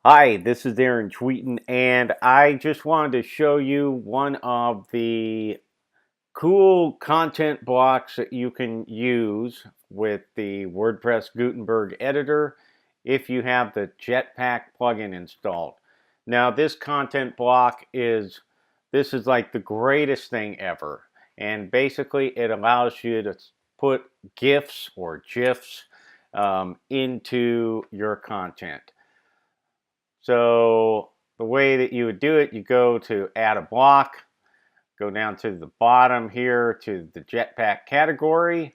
Hi, this is Aaron tweeting, and I just wanted to show you one of the cool content blocks that you can use with the WordPress Gutenberg editor if you have the Jetpack plugin installed. Now, this content block is like the greatest thing ever, and basically it allows you to put GIFs or GIFs into your content. So the way that you would do it, you go to add a block, go down to the bottom here to the Jetpack category,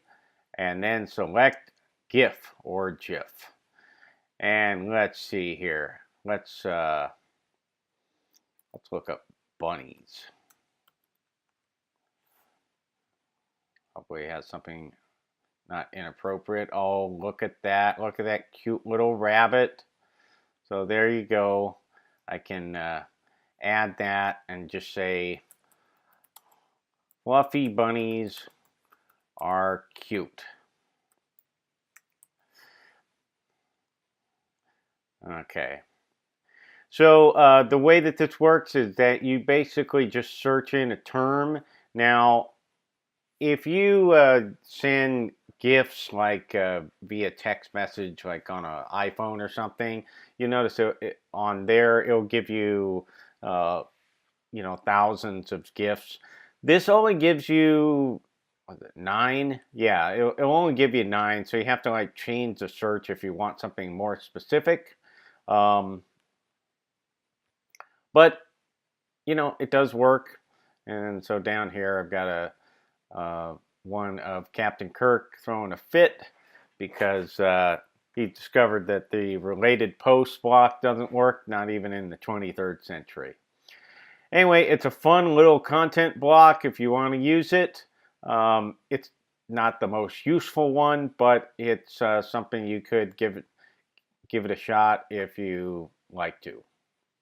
and then select GIF or GIF. And let's see here. Let's look up bunnies. Hopefully it has something not inappropriate. Oh, look at that. Look at that cute little rabbit. So there you go. I can add that and just say fluffy bunnies are cute. Okay. So the way that this works is that you basically just search in a term. Now, if you send GIFs like via text message, like on an iPhone or something, you notice on there it'll give you, thousands of GIFs. This only gives you 9. Yeah, it'll only give you 9, so you have to like change the search if you want something more specific. But it does work. And so down here I've got a one of Captain Kirk throwing a fit because he discovered that the related post block doesn't work, not even in the 23rd century. Anyway, it's a fun little content block if you want to use it. It's not the most useful one, but it's something you could give it a shot if you like to.